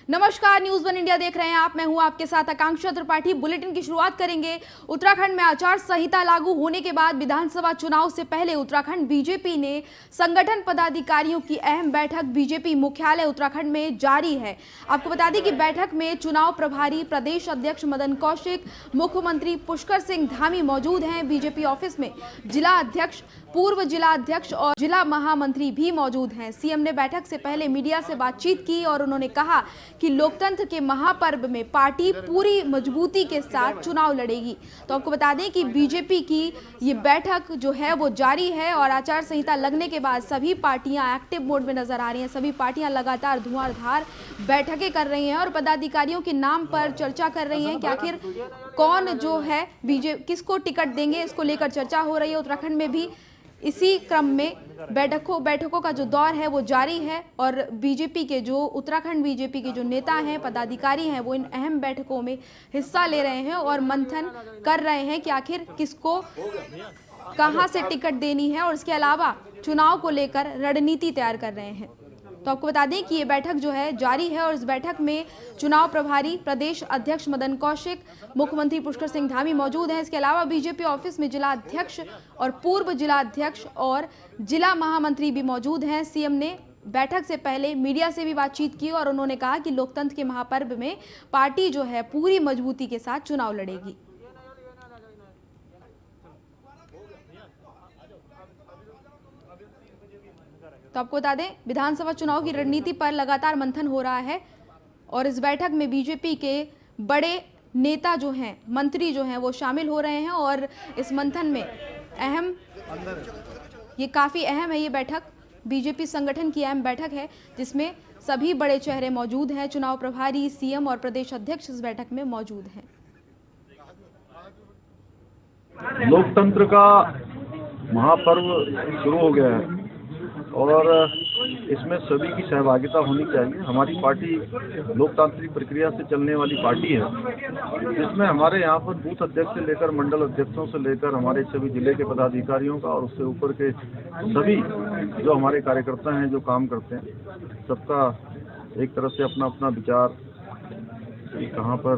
नमस्कार, news one India देख रहे हैं आप। मैं हूं आपके साथ आकांक्षा त्रिपाठी। बुलेटिन की शुरुआत करेंगे। उत्तराखंड में आचार संहिता लागू होने के बाद विधानसभा चुनाव से पहले उत्तराखंड बीजेपी ने संगठन पदाधिकारियों की अहम बैठक बीजेपी मुख्यालय उत्तराखंड में जारी है। आपको बता दें कि बैठक में चुनाव प्रभारी प्रदेश अध्यक्ष मदन कौशिक, मुख्यमंत्री पुष्कर सिंह धामी मौजूद हैं। बीजेपी ऑफिस में जिला अध्यक्ष, पूर्व जिला अध्यक्ष और जिला महामंत्री भी मौजूद हैं। सीएम ने बैठक से पहले मीडिया से बातचीत की और उन्होंने कहा कि लोकतंत्र के महापर्व में पार्टी पूरी मजबूती के साथ चुनाव लड़ेगी। तो आपको बता दें कि बीजेपी की ये बैठक जो है वो जारी है और आचार संहिता लगने के बाद सभी पार्टियां एक्टिव मोड में नजर आ रही हैं। सभी पार्टियां लगातार धुआंधार बैठकें कर रही हैं और पदाधिकारियों के नाम पर चर्चा कर रही हैं कि आखिर कौन जो है किसको टिकट देंगे, इसको लेकर चर्चा हो रही है। उत्तराखंड में भी इसी क्रम में बैठकों का जो दौर है वो जारी है और बीजेपी के जो उत्तराखंड बीजेपी के जो नेता हैं, पदाधिकारी हैं, वो इन अहम बैठकों में हिस्सा ले रहे हैं और मंथन कर रहे हैं कि आखिर किसको कहां से टिकट देनी है और इसके अलावा चुनाव को लेकर रणनीति तैयार कर रहे हैं। तो आपको बता दें कि ये बैठक जो है जारी है और इस बैठक में चुनाव प्रभारी प्रदेश अध्यक्ष मदन कौशिक, मुख्यमंत्री पुष्कर सिंह धामी मौजूद हैं। इसके अलावा बीजेपी ऑफिस में जिला अध्यक्ष और पूर्व जिला अध्यक्ष और जिला महामंत्री भी मौजूद हैं। सीएम ने बैठक से पहले मीडिया से भी बातचीत की और उन्होंने कहा कि लोकतंत्र के महापर्व में पार्टी जो है पूरी मजबूती के साथ चुनाव लड़ेगी। तो आपको बता दें, विधानसभा चुनाव की रणनीति पर लगातार मंथन हो रहा है और इस बैठक में बीजेपी के बड़े नेता जो हैं, मंत्री जो हैं, वो शामिल हो रहे हैं और इस मंथन में ये काफ़ी अहम है। ये बैठक बीजेपी संगठन की अहम बैठक है जिसमें सभी बड़े चेहरे मौजूद हैं। चुनाव प्रभारी, सीएम और प्रदेश अध्यक्ष इस बैठक में मौजूद हैं। लोकतंत्र का महापर्व शुरू हो गया है और इसमें सभी की सहभागिता होनी चाहिए। हमारी पार्टी लोकतांत्रिक प्रक्रिया से चलने वाली पार्टी है जिसमें हमारे यहाँ पर बूथ अध्यक्ष से लेकर मंडल अध्यक्षों से लेकर हमारे सभी जिले के पदाधिकारियों का और उससे ऊपर के सभी जो हमारे कार्यकर्ता हैं, जो काम करते हैं, सबका एक तरह से अपना अपना विचार कि कहाँ पर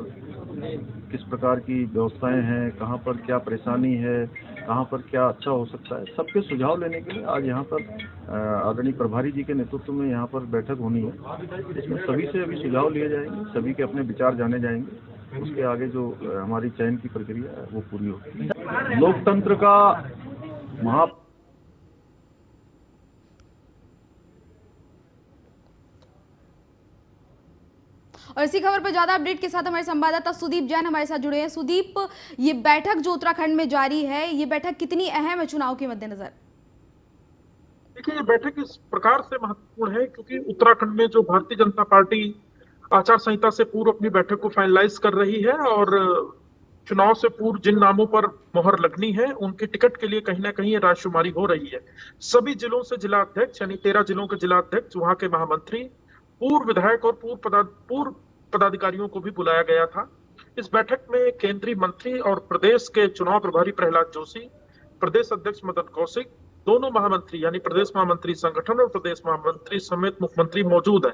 किस प्रकार की व्यवस्थाएं हैं, कहाँ पर क्या परेशानी है, कहाँ पर क्या अच्छा हो सकता है, सबके सुझाव लेने के लिए आज यहाँ पर आदरणीय प्रभारी जी के नेतृत्व में यहाँ पर बैठक होनी है। इसमें सभी से अभी सुझाव लिए जाएंगे, सभी के अपने विचार जाने जाएंगे। उसके आगे जो हमारी चयन की प्रक्रिया है वो पूरी होगी। लोकतंत्र का महा और इसी खबर पर ज्यादा अपडेट के साथ हमारे संवाददाता सुदीप जैन हमारे साथ जुड़े हैं। सुदीप, ये बैठक जो उत्तराखंड में जारी है, ये बैठक कितनी अहम है चुनाव के मद्देनजर? देखिए, ये बैठक इस प्रकार से महत्वपूर्ण है क्योंकि उत्तराखंड में जो भारतीय जनता पार्टी आचार संहिता से पूर्व अपनी बैठक को फाइनलाइज कर रही है और चुनाव से पूर्व जिन नामों पर मोहर लगनी है उनके टिकट के लिए कहीं ना कहीं राजशुमारी हो रही है। सभी जिलों से जिला अध्यक्ष, यानी 13 जिलों के जिला अध्यक्ष, वहां के महामंत्री, पूर्व विधायक और पूर्व पदाधिकारियों को भी बुलाया गया था। इस बैठक में केंद्रीय मंत्री और प्रदेश के चुनाव प्रभारी प्रहलाद जोशी, प्रदेश अध्यक्ष मदन कौशिक, दोनों महामंत्री यानी प्रदेश महामंत्री संगठन और प्रदेश महामंत्री समेत मुख्यमंत्री मौजूद हैं।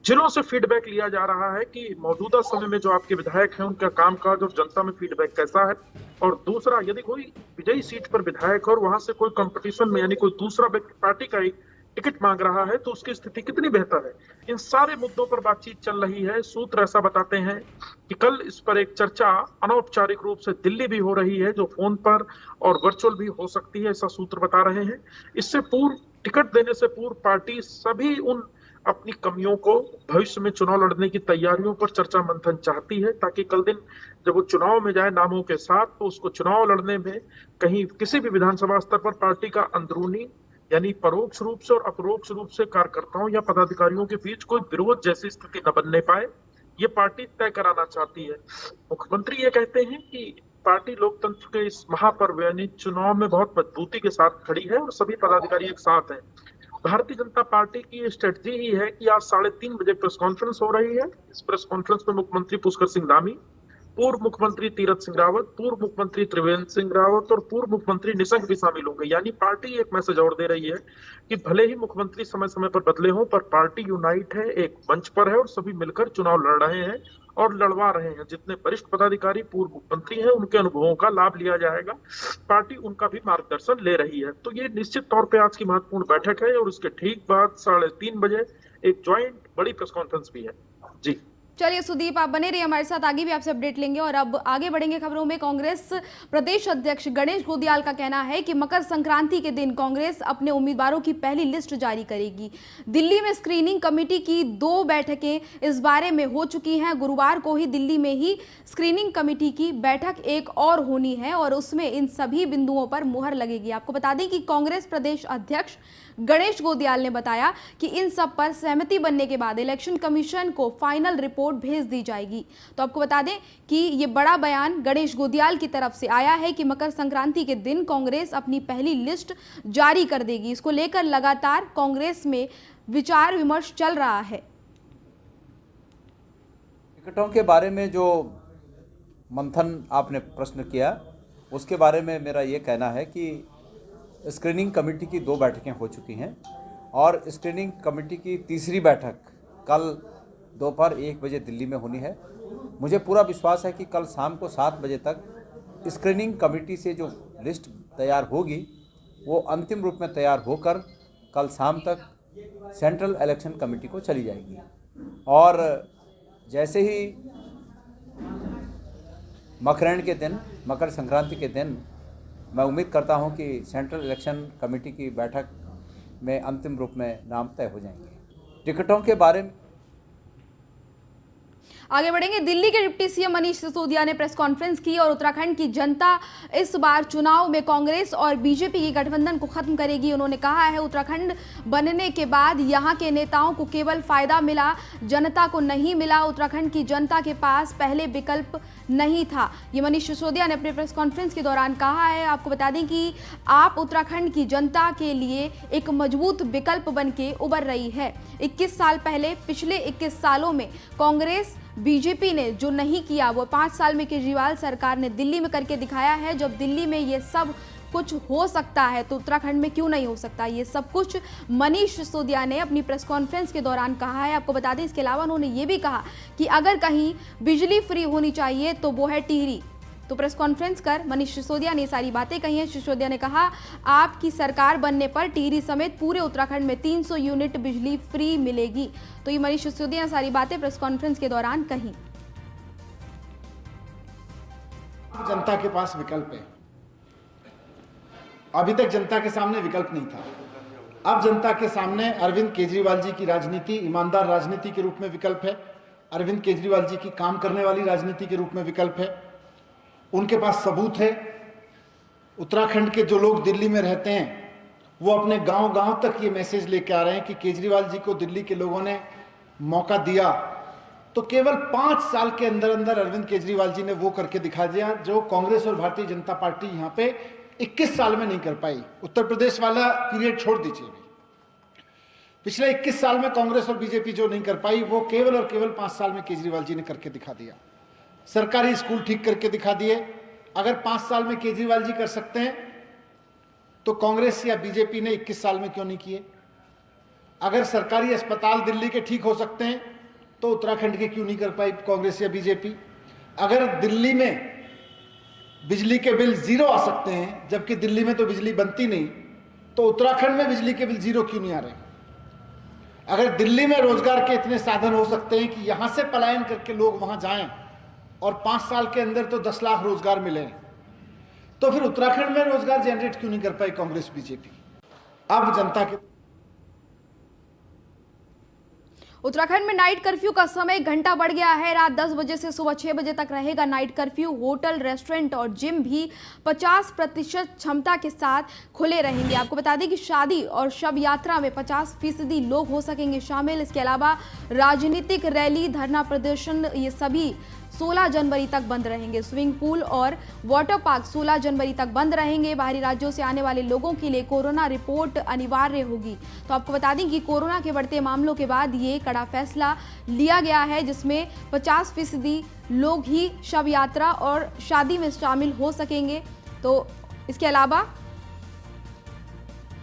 जिलों से फीडबैक लिया जा रहा है कि मौजूदा समय में जो आपके विधायक हैं उनका कामकाज और जनता में फीडबैक कैसा है, और दूसरा, यदि कोई विजयी सीट पर विधायक और वहां से कोई कंपटीशन में यानी कोई दूसरा व्यक्ति पार्टी का एक टिकट मांग रहा है तो उसकी स्थिति कितनी बेहतर है। इन सारे मुद्दों पर बातचीत चल रही है। सूत्र ऐसा बताते हैं कि कल इस पर एक चर्चा अनौपचारिक रूप से दिल्ली भी हो रही है, जो फोन पर और वर्चुअल भी हो सकती है, ऐसा सूत्र बता रहे हैं। इससे पूर्व, टिकट देने से पूर्व पार्टी सभी उन अपनी कमियों को, भविष्य में चुनाव लड़ने की तैयारियों पर चर्चा मंथन चाहती है ताकि कल दिन जब वो चुनाव में जाए नामों के साथ तो उसको चुनाव लड़ने में कहीं किसी भी विधानसभा स्तर पर पार्टी का अंदरूनी यानी परोक्ष रूप से और अपरोक्ष रूप से कार्यकर्ताओं या पदाधिकारियों के बीच कोई विरोध जैसी स्थिति न बनने पाए, ये पार्टी तय कराना चाहती है। मुख्यमंत्री ये कहते हैं कि पार्टी लोकतंत्र के इस महापर्व यानी चुनाव में बहुत मजबूती के साथ खड़ी है और सभी पदाधिकारी एक साथ हैं। भारतीय जनता पार्टी की स्ट्रेटजी ही है कि आज 3:30 बजे प्रेस कॉन्फ्रेंस हो रही है। इस प्रेस कॉन्फ्रेंस में मुख्यमंत्री पुष्कर सिंह धामी, पूर्व मुख्यमंत्री तीरथ सिंह रावत, पूर्व मुख्यमंत्री त्रिवेंद्र सिंह रावत और पूर्व मुख्यमंत्री निशंक भी शामिल होंगे। यानी पार्टी एक मैसेज और दे रही है कि भले ही मुख्यमंत्री समय समय पर बदले हों, पर पार्टी यूनाइट है, एक मंच पर है और सभी मिलकर चुनाव लड़ रहे हैं और लड़वा रहे हैं। जितने वरिष्ठ पदाधिकारी पूर्व मुख्यमंत्री हैं, उनके अनुभवों का लाभ लिया जाएगा, पार्टी उनका भी मार्गदर्शन ले रही है। तो ये निश्चित तौर पे आज की महत्वपूर्ण बैठक है और उसके ठीक बाद 3:30 बजे एक ज्वाइंट बड़ी प्रेस कॉन्फ्रेंस भी है। जी चलिए सुदीप, आप बने रहिए हमारे साथ, आगे भी आपसे अपडेट लेंगे। और अब आगे बढ़ेंगे खबरों में। कांग्रेस प्रदेश अध्यक्ष गणेश गोदियाल का कहना है कि मकर संक्रांति के दिन कांग्रेस अपने उम्मीदवारों की पहली लिस्ट जारी करेगी। दिल्ली में स्क्रीनिंग कमेटी की 2 बैठकें इस बारे में हो चुकी हैं। गुरुवार को ही दिल्ली में ही स्क्रीनिंग कमेटी की बैठक एक और होनी है और उसमें इन सभी बिंदुओं पर मुहर लगेगी। आपको बता दें कि कांग्रेस प्रदेश अध्यक्ष गणेश गोदियाल ने बताया कि इन सब पर सहमति बनने के बाद इलेक्शन कमीशन को फाइनल रिपोर्ट भेज दी जाएगी। तो आपको बता दें कि ये बड़ा बयान गणेश गोदियाल की तरफ से आया है कि मकर संक्रांति के दिन कांग्रेस अपनी पहली लिस्ट जारी कर देगी। इसको लेकर लगातार कांग्रेस में विचार विमर्श चल रहा है। टिकटों के बारे में जो मंथन आपने प्रश्न किया, उसके बारे में मेरा ये कहना है कि स्क्रीनिंग कमेटी की 2 बैठकें हो चुकी हैं और स्क्रीनिंग कमेटी की तीसरी बैठक कल दोपहर 1 बजे दिल्ली में होनी है। मुझे पूरा विश्वास है कि कल शाम को 7 बजे तक स्क्रीनिंग कमेटी से जो लिस्ट तैयार होगी वो अंतिम रूप में तैयार होकर कल शाम तक सेंट्रल इलेक्शन कमेटी को चली जाएगी। और जैसे ही मकरैन के दिन, मकर संक्रांति के दिन, मैं उम्मीद करता हूं कि सेंट्रल इलेक्शन कमेटी की बैठक में अंतिम रूप में नाम तय हो जाएंगे। टिकटों के बारे में आगे बढ़ेंगे। दिल्ली के डिप्टी सीएम मनीष सिसोदिया ने प्रेस कॉन्फ्रेंस की और उत्तराखंड की जनता इस बार चुनाव में कांग्रेस और बीजेपी के गठबंधन को खत्म करेगी। उन्होंने कहा है उत्तराखंड बनने के बाद यहां के नेताओं को केवल फायदा मिला, जनता को नहीं मिला। उत्तराखंड की जनता के पास पहले विकल्प नहीं था। ये मनीष सिसोदिया ने अपने प्रेस कॉन्फ्रेंस के दौरान कहा है। आपको बता दें कि आप उत्तराखंड की जनता के लिए एक मजबूत विकल्प बन के उभर रही है। 21 साल पहले, पिछले 21 सालों में कांग्रेस बीजेपी ने जो नहीं किया वो 5 साल में केजरीवाल सरकार ने दिल्ली में करके दिखाया है। जब दिल्ली में ये सब कुछ हो सकता है तो उत्तराखंड में क्यों नहीं हो सकता? ये सब कुछ मनीष सिसोदिया ने अपनी प्रेस कॉन्फ्रेंस के दौरान कहा है। आपको बता दें इसके अलावा उन्होंने ये भी कहा कि अगर कहीं बिजली फ्री होनी चाहिए तो वो है टिहरी। तो प्रेस कॉन्फ्रेंस कर मनीष सिसोदिया ने सारी बातें कही हैं। सिसोदिया ने कहा आपकी सरकार बनने पर टिहरी समेत पूरे उत्तराखंड में 300 यूनिट बिजली फ्री मिलेगी। तो ये मनीष सिसोदिया ने सारी बातें प्रेस कॉन्फ्रेंस के दौरान कही। जनता के पास विकल्प है। अभी तक जनता के सामने विकल्प नहीं था। अब जनता के सामने अरविंद केजरीवाल जी की राजनीति ईमानदार राजनीति के रूप में विकल्प है। अरविंद केजरीवाल जी की काम करने वाली राजनीति के रूप में विकल्प है। उनके पास सबूत है। उत्तराखंड के जो लोग दिल्ली में रहते हैं वो अपने गांव-गांव तक ये मैसेज लेके आ रहे हैं कि केजरीवाल जी को दिल्ली के लोगों ने मौका दिया तो केवल 5 साल के अंदर अंदर अरविंद केजरीवाल जी ने वो करके दिखा दिया जो कांग्रेस और भारतीय जनता पार्टी यहाँ पे 21 साल में नहीं कर पाई। उत्तर प्रदेश वाला पीरियड छोड़ दीजिए, पिछले 21 साल में कांग्रेस और बीजेपी जो नहीं कर पाई वो केवल और केवल 5 साल में केजरीवाल जी ने करके दिखा दिया। सरकारी स्कूल ठीक करके दिखा दिए। अगर 5 साल में केजरीवाल जी कर सकते हैं तो कांग्रेस या बीजेपी ने 21 साल में क्यों नहीं किए? अगर सरकारी अस्पताल दिल्ली के ठीक हो सकते हैं तो उत्तराखंड के क्यों नहीं कर पाई कांग्रेस या बीजेपी? अगर दिल्ली में बिजली के बिल 0 आ सकते हैं जबकि दिल्ली में तो बिजली बनती नहीं, तो उत्तराखंड में बिजली के बिल 0 क्यों नहीं आ रहे? अगर दिल्ली में रोजगार के इतने साधन हो सकते हैं कि यहां से पलायन करके लोग वहां जाएं और 5 साल के अंदर तो 10 लाख रोजगार मिले, तो फिर उत्तराखंड में रोजगार जनरेट क्यों नहीं कर पाई कांग्रेस बीजेपी? अब जनता के उत्तराखंड में नाइट कर्फ्यू का समय घंटा बढ़ गया है। रात 10 बजे से सुबह 6 बजे तक रहेगा नाइट कर्फ्यू। होटल, रेस्टोरेंट और जिम भी 50% क्षमता के साथ खुले रहेंगे। आपको बता दें कि शादी और शव यात्रा में 50% लोग हो सकेंगे शामिल। इसके अलावा राजनीतिक रैली, धरना प्रदर्शन, ये सभी 16 जनवरी तक बंद रहेंगे। स्विमिंग पूल और वाटर पार्क 16 जनवरी तक बंद रहेंगे। बाहरी राज्यों से आने वाले लोगों के लिए कोरोना रिपोर्ट अनिवार्य होगी। तो आपको बता दें कि कोरोना के बढ़ते मामलों के बाद ये कड़ा फैसला लिया गया है, जिसमें 50% लोग ही शव यात्रा और शादी में शामिल हो सकेंगे। तो इसके अलावा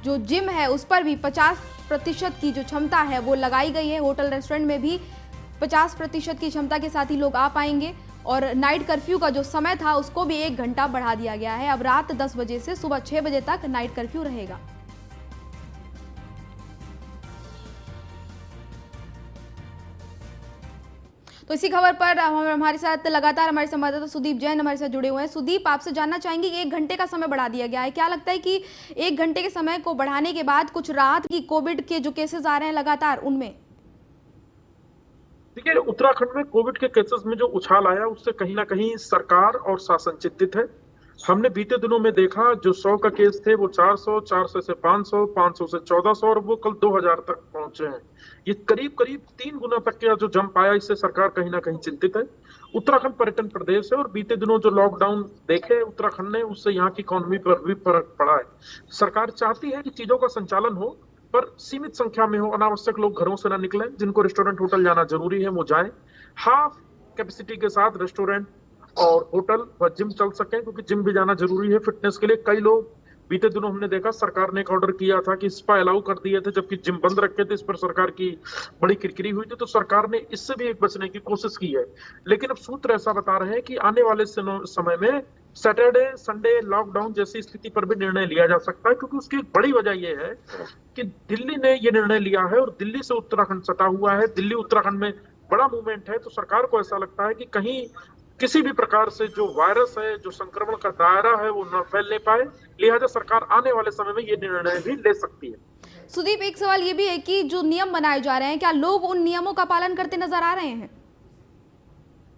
जो जिम है उस पर भी 50% की जो क्षमता है वो लगाई गई है। होटल रेस्टोरेंट में भी 50% की क्षमता के साथ ही लोग आ पाएंगे। और नाइट कर्फ्यू का जो समय था उसको भी 1 घंटा बढ़ा दिया गया है। अब रात 10 बजे से सुबह 6 बजे तक नाइट कर्फ्यू रहेगा। तो इसी खबर पर हमारे साथ लगातार हमारे संवाददाता सुदीप जैन हमारे साथ जुड़े हुए हैं। सुदीप, आपसे जानना चाहेंगे कि 1 घंटे का समय बढ़ा दिया गया है, क्या लगता है कि 1 घंटे के समय को बढ़ाने के बाद कुछ राहत की कोविड के जो केसेस आ रहे हैं लगातार उनमें? देखिए, उत्तराखंड में कोविड के केसेस में जो उछाल आया उससे कहीं ना कहीं सरकार और शासन चिंतित है। हमने बीते दिनों में देखा जो 100 का केस थे वो 400, 400 से 500, 500 से 1400 और वो कल 2000 तक पहुंचे हैं। ये करीब करीब 3 गुना तक का जो जंप आया, इससे सरकार कहीं ना कहीं चिंतित है। उत्तराखंड पर्यटन प्रदेश है और बीते दिनों जो लॉकडाउन देखे उत्तराखंड ने, उससे यहाँ की इकोनॉमी पर भी फर्क पड़ा है। सरकार चाहती है कि चीजों का संचालन हो पर सीमित संख्या में हो, अनावश्यक लोग घरों से ना निकलें। जिनको रेस्टोरेंट होटल जाना जरूरी है वो जाएं। हाफ कैपेसिटी के साथ रेस्टोरेंट और होटल व जिम चल सकें, क्योंकि जिम भी जाना जरूरी है फिटनेस के लिए। कई लोग बीते दिनों हमने देखा सरकार ने एक ऑर्डर किया था कि स्पा अलाउ कर दिए थे, जबकि जिम बंद रखे थे। इस पर सरकार की बड़ी किरकिरी हुई थी, तो सरकार ने इससे भी बचने की कोशिश की है। लेकिन अब सूत्र ऐसा बता रहे हैं कि आने वाले समय में सैटरडे संडे लॉकडाउन जैसी स्थिति पर भी निर्णय लिया जा सकता है, क्योंकि उसकी एक बड़ी वजह यह है कि दिल्ली ने यह निर्णय लिया है और दिल्ली से उत्तराखंड सटा हुआ है। दिल्ली उत्तराखंड में बड़ा मूवमेंट है, तो सरकार को ऐसा लगता है कि कहीं किसी भी प्रकार से जो वायरस है, जो संक्रमण का दायरा है, वो न फैलने पाए। लिहाजा सरकार आने वाले समय में ये निर्णय भी ले सकती है। सुदीप, एक सवाल ये भी है कि जो नियम बनाए जा रहे हैं, क्या लोग उन नियमों का पालन करते नजर आ रहे हैं?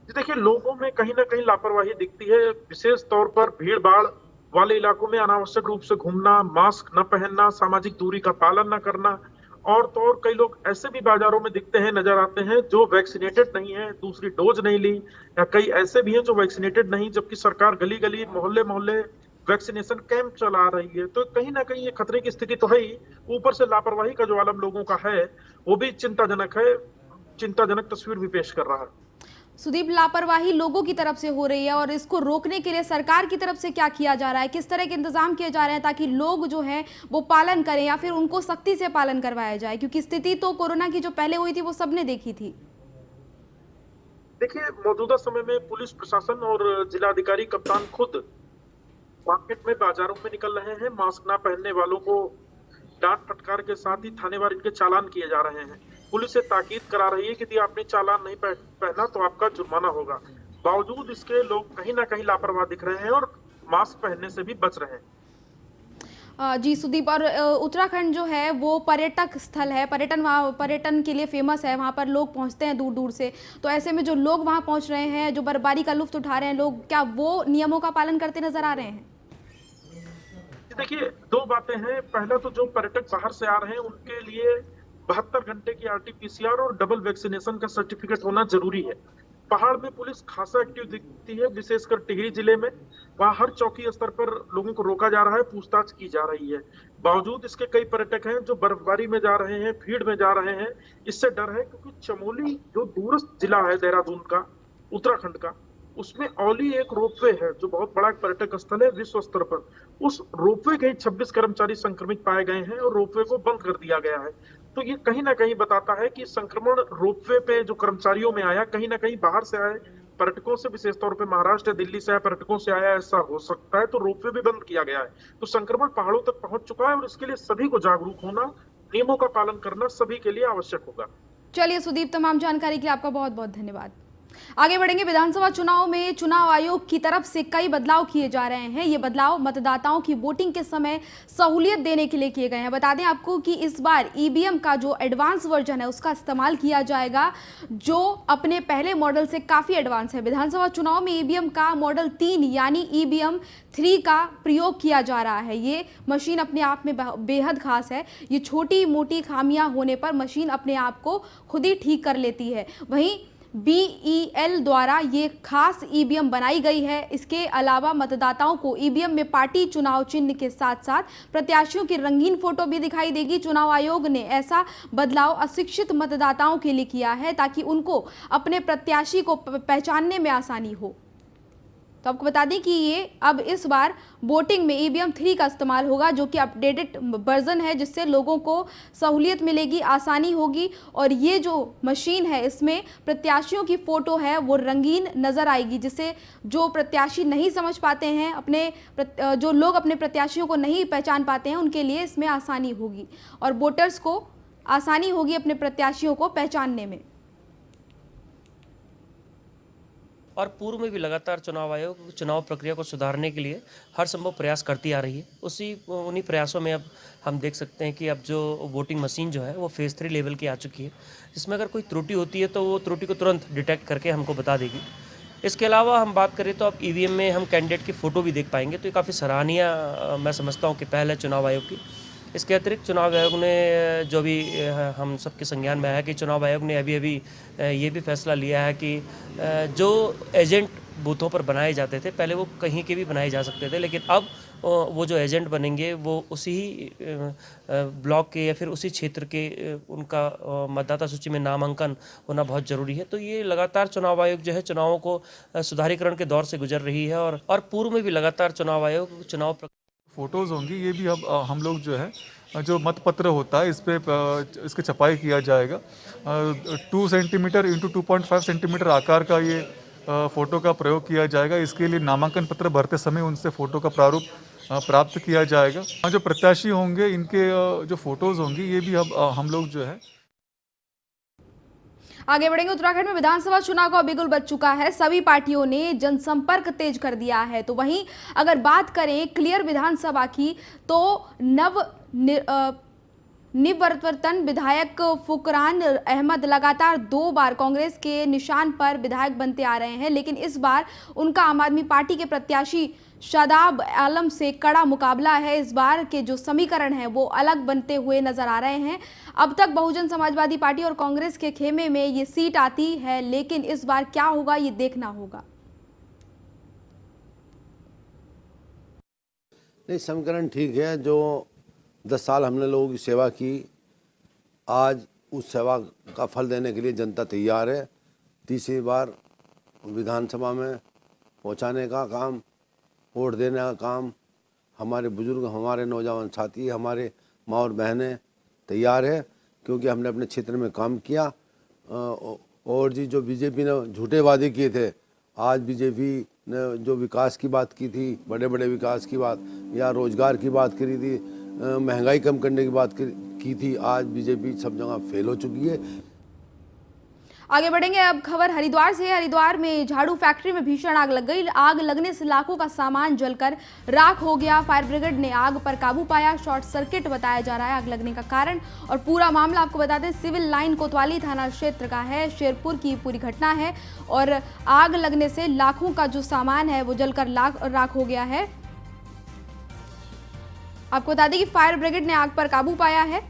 देखिए, लोगों में कहीं ना कहीं लापरवाही दिखती है, विशेष तौर पर भीड़ भाड़ वाले इलाकों में अनावश्यक रूप से घूमना, मास्क न पहनना, सामाजिक दूरी का पालन न करना। और तो और कई लोग ऐसे भी बाजारों में दिखते हैं, नजर आते हैं, जो वैक्सीनेटेड नहीं है, दूसरी डोज नहीं ली, या कई ऐसे भी हैं जो वैक्सीनेटेड नहीं, जबकि सरकार गली गली मोहल्ले मोहल्ले वैक्सीनेशन कैंप चला रही है। तो कहीं ना कहीं ये खतरे की स्थिति तो है ही, ऊपर से लापरवाही का जो आलम लोगों का है वो भी चिंताजनक है, चिंताजनक तस्वीर भी पेश कर रहा है। सुदीप, लापरवाही लोगों की तरफ से हो रही है और इसको रोकने के लिए सरकार की तरफ से क्या किया जा रहा है, किस तरह के इंतजाम किए जा रहे हैं ताकि लोग जो हैं वो पालन करें या फिर उनको सख्ती से पालन करवाया जाए? क्योंकि स्थिति तो कोरोना की जो पहले हुई थी वो सबने देखी थी। देखिए, मौजूदा समय में पुलिस प्रशासन और जिलाधिकारी कप्तान खुद मार्केट में बाजारों में निकल रहे हैं। मास्क ना पहनने वालों को डांट फटकार के साथ ही थानेवार इनके चालान किए जा रहे हैं। पुलिस से ताकीद करा रही है कि यदि आपने चालान नहीं पहना तो आपका जुर्माना होगा। बावजूद इसके लोग कहीं ना कहीं लापरवाह दिख रहे हैं और मास्क पहनने से भी बच रहे हैं। जी सुदीप, और उत्तराखंड जो है वो पर्यटक स्थल है, पर्यटन के लिए फेमस है, वहाँ पर लोग पहुँचते हैं दूर दूर से। तो ऐसे में जो लोग वहाँ पहुँच रहे हैं, जो बर्फबारी का लुत्फ उठा रहे हैं लोग, क्या वो नियमों का पालन करते नजर आ रहे हैं? देखिए, 2 बातें हैं। पहला तो जो पर्यटक बाहर से आ रहे हैं उनके लिए 72 घंटे की RT-PCR और डबल वैक्सीनेशन का सर्टिफिकेट होना जरूरी है। पहाड़ में पुलिस खासा एक्टिव दिखती है, विशेषकर टिहरी जिले में। वहां हर चौकी स्तर पर लोगों को रोका जा रहा है, पूछताछ की जा रही है। बावजूद इसके कई पर्यटक हैं जो बर्फबारी में जा रहे हैं, भीड़ में जा रहे हैं। इससे डर है, क्योंकि चमोली जो दूरस्थ जिला है देहरादून का, उत्तराखंड का, उसमें औली एक रोपवे है जो बहुत बड़ा पर्यटक स्थल है विश्व स्तर पर। उस रोपवे के 26 कर्मचारी संक्रमित पाए गए हैं और रोपवे को बंद कर दिया गया है। तो ये कहीं ना कहीं बताता है कि संक्रमण रोपवे पे जो कर्मचारियों में आया, कहीं ना कहीं बाहर से आए पर्यटकों से, विशेष तौर पे महाराष्ट्र दिल्ली से आए पर्यटकों से आया, ऐसा हो सकता है। तो रोपवे भी बंद किया गया है। तो संक्रमण पहाड़ों तक पहुंच चुका है और इसके लिए सभी को जागरूक होना, नियमों का पालन करना सभी के लिए आवश्यक होगा। चलिए सुदीप, तमाम जानकारी के लिए आपका बहुत बहुत धन्यवाद। आगे बढ़ेंगे। विधानसभा चुनाव में चुनाव आयोग की तरफ से कई बदलाव किए जा रहे हैं। ये बदलाव मतदाताओं की वोटिंग के समय सहूलियत देने के लिए किए गए हैं। बता दें आपको कि इस बार ईवीएम का जो एडवांस वर्जन है उसका इस्तेमाल किया जाएगा, जो अपने पहले मॉडल से काफ़ी एडवांस है। विधानसभा चुनाव में ईवीएम का मॉडल 3 यानी ईवीएम 3 का प्रयोग किया जा रहा है। ये मशीन अपने आप में बेहद खास है। ये छोटी मोटी खामियां होने पर मशीन अपने आप को खुद ही ठीक कर लेती है। वहीं BEL द्वारा ये खास ईवीएम बनाई गई है। इसके अलावा मतदाताओं को ईवीएम में पार्टी चुनाव चिन्ह के साथ साथ प्रत्याशियों की रंगीन फोटो भी दिखाई देगी। चुनाव आयोग ने ऐसा बदलाव अशिक्षित मतदाताओं के लिए किया है ताकि उनको अपने प्रत्याशी को पहचानने में आसानी हो। तो आपको बता दें कि ये अब इस बार वोटिंग में EVM 3 का इस्तेमाल होगा, जो कि अपडेटेड वर्जन है, जिससे लोगों को सहूलियत मिलेगी, आसानी होगी। और ये जो मशीन है इसमें प्रत्याशियों की फ़ोटो है वो रंगीन नज़र आएगी, जिससे जो प्रत्याशी नहीं समझ पाते हैं, जो लोग अपने प्रत्याशियों को नहीं पहचान पाते हैं, उनके लिए इसमें आसानी होगी और वोटर्स को आसानी होगी अपने प्रत्याशियों को पहचानने में। और पूर्व में भी लगातार चुनाव आयोग चुनाव प्रक्रिया को सुधारने के लिए हर संभव प्रयास करती आ रही है। उन्हीं प्रयासों में अब हम देख सकते हैं कि अब जो वोटिंग मशीन जो है वो फेज़ 3 लेवल की आ चुकी है, जिसमें अगर कोई त्रुटि होती है तो वो त्रुटि को तुरंत डिटेक्ट करके हमको बता देगी। इसके अलावा हम बात करें तो अब EVM में हम कैंडिडेट की फ़ोटो भी देख पाएंगे, तो ये काफ़ी सराहनीय मैं समझता हूँ कि पहल है चुनाव आयोग की। इसके अतिरिक्त चुनाव आयोग ने जो भी हम सबके संज्ञान में आया कि चुनाव आयोग ने अभी ये भी फैसला लिया है कि जो एजेंट बूथों पर बनाए जाते थे, पहले वो कहीं के भी बनाए जा सकते थे, लेकिन अब वो जो एजेंट बनेंगे वो उसी ब्लॉक के या फिर उसी क्षेत्र के उनका मतदाता सूची में नामांकन होना बहुत ज़रूरी है। तो ये लगातार चुनाव आयोग जो है चुनावों को सुधारीकरण के दौर से गुजर रही है और पूर्व में भी लगातार चुनाव आयोग चुनाव फोटोज़ होंगी। ये भी अब हम लोग जो है जो मतपत्र होता है इस पे इसकी छपाई किया जाएगा। 2 सेंटीमीटर इंटू 2.5 सेंटीमीटर आकार का ये फ़ोटो का प्रयोग किया जाएगा। इसके लिए नामांकन पत्र भरते समय उनसे फ़ोटो का प्रारूप प्राप्त किया जाएगा। जो प्रत्याशी होंगे इनके जो फ़ोटोज़ होंगी ये भी अब हम लोग जो है आगे बढ़ेंगे। उत्तराखंड में विधानसभा चुनाव का बिगुल बज चुका है। सभी पार्टियों ने जनसंपर्क तेज कर दिया है। तो वहीं अगर बात करें क्लियर विधानसभा की, तो निवर्तमान विधायक फुकरान अहमद लगातार 2 बार कांग्रेस के निशान पर विधायक बनते आ रहे हैं, लेकिन इस बार उनका आम आदमी पार्टी के प्रत्याशी शादाब आलम से कड़ा मुकाबला है। इस बार के जो समीकरण हैं वो अलग बनते हुए नजर आ रहे हैं। अब तक बहुजन समाजवादी पार्टी और कांग्रेस के खेमे में ये सीट आती है, लेकिन इस बार क्या होगा ये देखना होगा। नहीं, समीकरण ठीक है। जो 10 साल हमने लोगों की सेवा की, आज उस सेवा का फल देने के लिए जनता तैयार है। तीसरी बार विधानसभा में पहुंचाने का काम, वोट देने का काम हमारे बुजुर्ग, हमारे नौजवान साथी, हमारे माँ और बहनें तैयार है, क्योंकि हमने अपने क्षेत्र में काम किया। और जी जो बीजेपी ने झूठे वादे किए थे, आज बीजेपी ने जो विकास की बात की थी, बड़े बड़े विकास की बात या रोजगार की बात करी थी, महंगाई कम करने की बात की थी, आज बीजेपी सब जगह फेल हो चुकी है। आगे बढ़ेंगे। अब खबर हरिद्वार से। हरिद्वार में झाड़ू फैक्ट्री में भीषण आग लग गई। आग लगने से लाखों का सामान जलकर राख हो गया। फायर ब्रिगेड ने आग पर काबू पाया। शॉर्ट सर्किट बताया जा रहा है आग लगने का कारण। और पूरा मामला आपको बता दें सिविल लाइन कोतवाली थाना क्षेत्र का है। शेरपुर की पूरी घटना है और आग लगने से लाखों का जो सामान है वो जलकर राख हो गया है। आपको बता दें कि फायर ब्रिगेड ने आग पर काबू पाया है।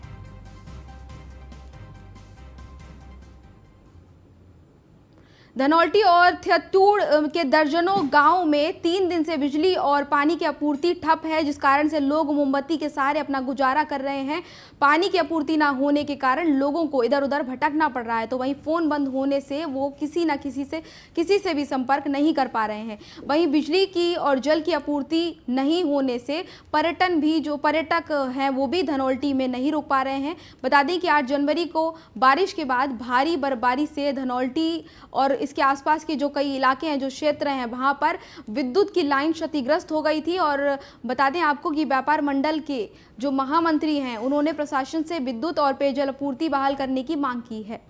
धनौल्टी और थियतूड़ के दर्जनों गांव में 3 दिन से बिजली और पानी की आपूर्ति ठप है, जिस कारण से लोग मोमबत्ती के सहारे अपना गुजारा कर रहे हैं। पानी की आपूर्ति ना होने के कारण लोगों को इधर उधर भटकना पड़ रहा है। तो वहीं फ़ोन बंद होने से वो किसी से भी संपर्क नहीं कर पा रहे हैं। वहीं बिजली की और जल की आपूर्ति नहीं होने से पर्यटक हैं वो भी धनौल्टी में नहीं रुक पा रहे हैं। बता दें कि 8 जनवरी को बारिश के बाद भारी बर्फबारी से धनौल्टी और इसके आसपास के जो कई इलाके हैं, जो क्षेत्र हैं, वहां पर विद्युत की लाइन क्षतिग्रस्त हो गई थी। और बता दें आपको कि व्यापार मंडल के जो महामंत्री हैं उन्होंने प्रशासन से विद्युत और पेयजल आपूर्ति बहाल करने की मांग की है।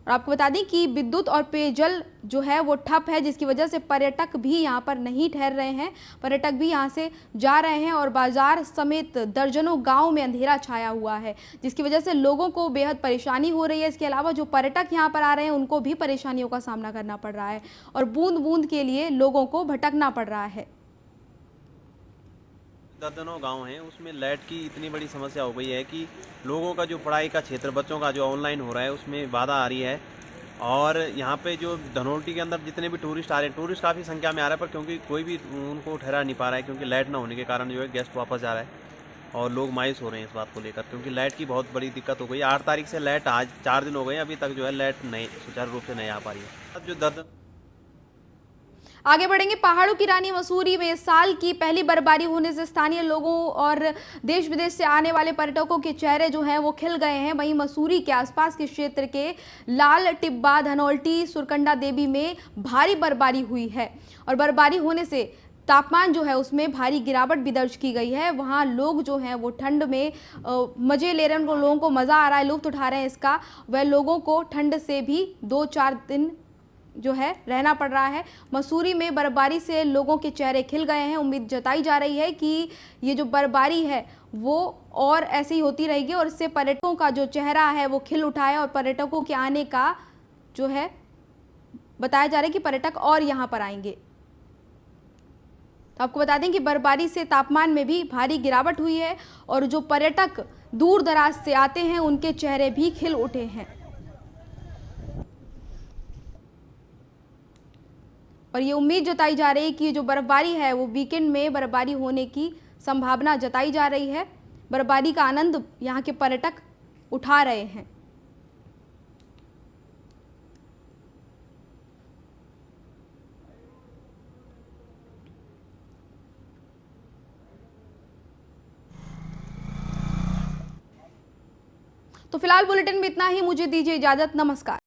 और आपको बता दें कि विद्युत और पेयजल जो है वो ठप है, जिसकी वजह से पर्यटक भी यहाँ पर नहीं ठहर रहे हैं। पर्यटक भी यहाँ से जा रहे हैं और बाजार समेत दर्जनों गांव में अंधेरा छाया हुआ है, जिसकी वजह से लोगों को बेहद परेशानी हो रही है। इसके अलावा जो पर्यटक यहाँ पर आ रहे हैं उनको भी परेशानियों का सामना करना पड़ रहा है और बूंद बूंद के लिए लोगों को भटकना पड़ रहा है। दर्जनों गांव हैं, उसमें लाइट की इतनी बड़ी समस्या हो गई है कि लोगों का जो पढ़ाई का क्षेत्र, बच्चों का जो ऑनलाइन हो रहा है उसमें बाधा आ रही है। और यहाँ पे जो धनौल्टी के अंदर जितने भी टूरिस्ट आ रहे हैं, टूरिस्ट काफ़ी संख्या में आ रहा है, पर क्योंकि कोई भी उनको ठहरा नहीं पा रहा है, क्योंकि लाइट ना होने के कारण जो है गेस्ट वापस जा रहा है और लोग मायूस हो रहे हैं इस बात को लेकर, क्योंकि लाइट की बहुत बड़ी दिक्कत हो गई। 8 तारीख से लाइट, आज 4 दिन हो गए, अभी तक जो है लाइट नहीं सुचारू रूप से नहीं आ पा रही है। अब जो दर्द आगे बढ़ेंगे। पहाड़ों की रानी मसूरी में साल की पहली बर्फबारी होने से स्थानीय लोगों और देश विदेश से आने वाले पर्यटकों के चेहरे जो हैं वो खिल गए हैं। वहीं मसूरी के आसपास के क्षेत्र के लाल टिब्बा, धनौल्टी, सुरकंडा देवी में भारी बर्फबारी हुई है और बर्फबारी होने से तापमान जो है उसमें भारी गिरावट भी दर्ज की गई है। वहाँ लोग जो हैं वो ठंड में मज़े ले रहे हैं, लोगों को मज़ा आ रहा है, लुत्फ़ उठा रहे हैं इसका। वह लोगों को ठंड से भी 2-4 दिन जो है रहना पड़ रहा है। मसूरी में बर्फबारी से लोगों के चेहरे खिल गए हैं। उम्मीद जताई जा रही है कि ये जो बर्फबारी है वो और ऐसी ही होती रहेगी और इससे पर्यटकों का जो चेहरा है वो खिल उठा है और पर्यटकों के आने का जो है बताया जा रहा है कि पर्यटक और यहाँ पर आएंगे। तो आपको बता दें कि बर्फबारी से तापमान में भी भारी गिरावट हुई है और जो पर्यटक दूर दराज से आते हैं उनके चेहरे भी खिल उठे हैं। और ये उम्मीद जताई जा रही है कि जो बर्फबारी है वो वीकेंड में बर्फबारी होने की संभावना जताई जा रही है। बर्फबारी का आनंद यहाँ के पर्यटक उठा रहे हैं। तो फिलहाल बुलेटिन में इतना ही। मुझे दीजिए इजाजत। नमस्कार।